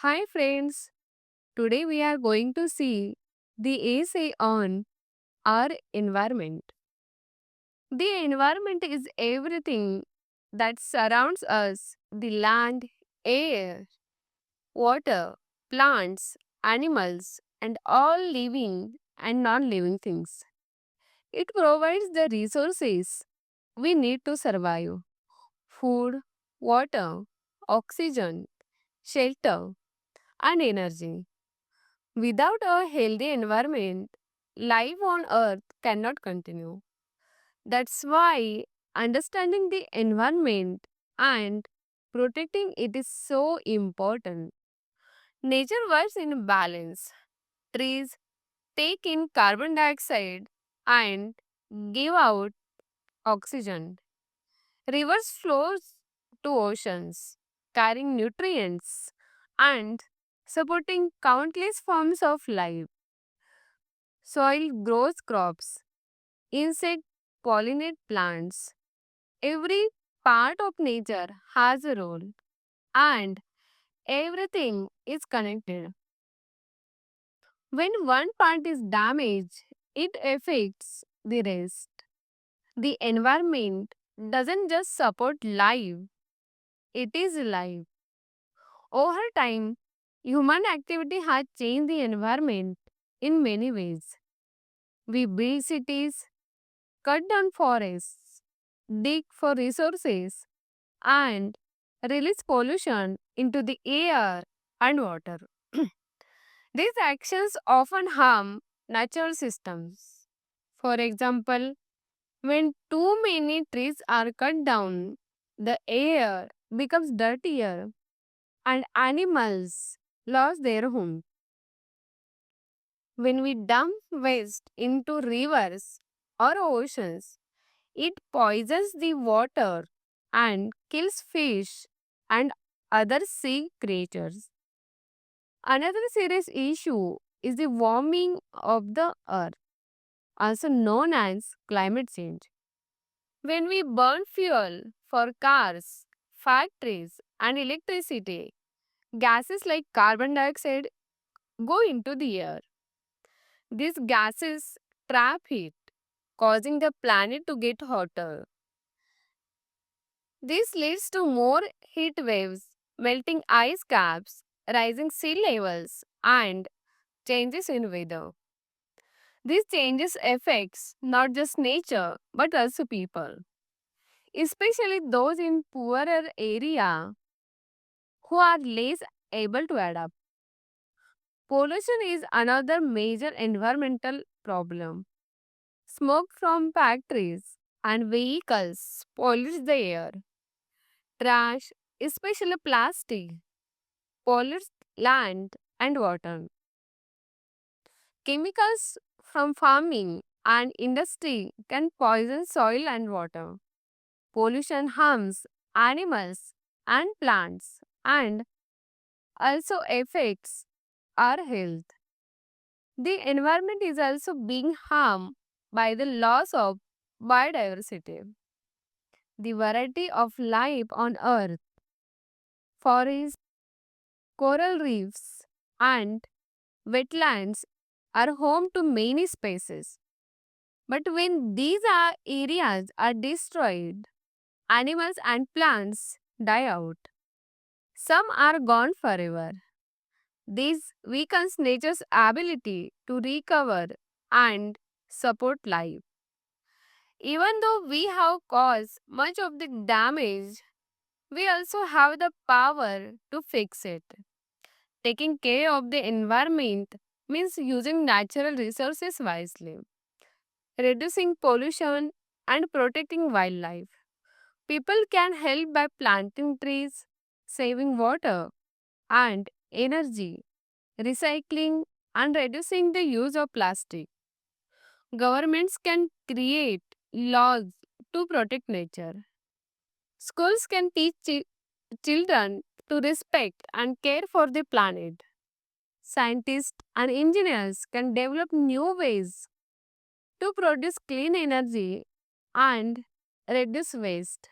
Hi friends, today we are going to see the essay on our environment. The environment is everything that surrounds us the land, air, water, plants, animals, and all living and non living things. It provides the resources we need to survive food, water, oxygen, shelter, and energy. Without a healthy environment, life on Earth cannot continue. That's why understanding the environment and protecting it is so important. Nature works in balance. Trees take in carbon dioxide and give out oxygen. Rivers flow to oceans, carrying nutrients and supporting countless forms of life. Soil grows crops, insects pollinate plants. Every part of nature has a role, and everything is connected. When one part is damaged, it affects the rest. The environment doesn't just support life, it is life. Over time, human activity has changed the environment in many ways. We build cities, cut down forests, dig for resources, and release pollution into the air and water. These actions often harm natural systems. For example, when too many trees are cut down, the air becomes dirtier and animals lose their home. When we dump waste into rivers or oceans, it poisons the water and kills fish and other sea creatures. Another serious issue is the warming of the earth, also known as climate change. When we burn fuel for cars, factories, and electricity, gases like carbon dioxide go into the air. These gases trap heat, causing the planet to get hotter. This leads to more heat waves, melting ice caps, rising sea levels, and changes in weather. These changes affects not just nature but also people, especially those in poorer area who are less able to adapt. Pollution is another major environmental problem. Smoke from factories and vehicles pollutes the air. Trash, especially plastic, pollutes land and water. Chemicals from farming and industry can poison soil and water. Pollution harms animals and plants and also affects our health. The environment is also being harmed by the loss of biodiversity. The variety of life on Earth, forests, coral reefs, and wetlands are home to many species. But when these areas are destroyed, animals and plants die out. Some are gone forever. This weakens nature's ability to recover and support life. Even though we have caused much of the damage, we also have the power to fix it. Taking care of the environment means using natural resources wisely, reducing pollution, and protecting wildlife. People can help by planting trees, saving water and energy, recycling, and reducing the use of plastic. Governments can create laws to protect nature. Schools can teach children to respect and care for the planet. Scientists and engineers can develop new ways to produce clean energy and reduce waste.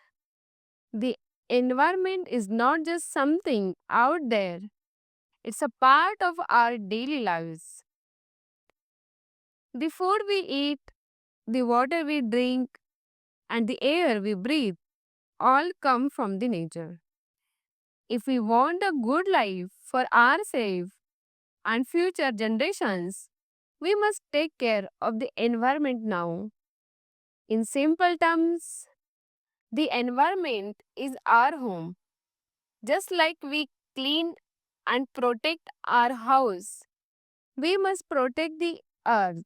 The environment is not just something out there, It's a part of our daily lives. The food we eat, the water we drink, and the air we breathe all come from the nature. If we want a good life for ourselves and future generations, we must take care of the environment now. In simple terms, the environment is our home. Just like we clean and protect our house, we must protect the earth.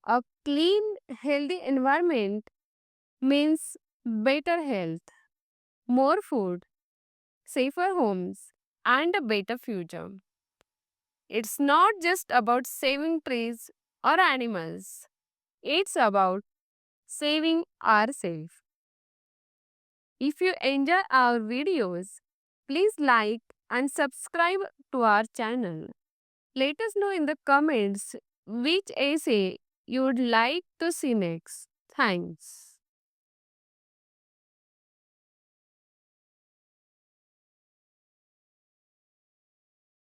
A clean, healthy environment means better health, more food, safer homes, and a better future. It's not just about saving trees or animals, it's about saving ourselves. If you enjoy our videos, please like and subscribe to our channel. Let us know in the comments which essay you would like to see next. Thanks.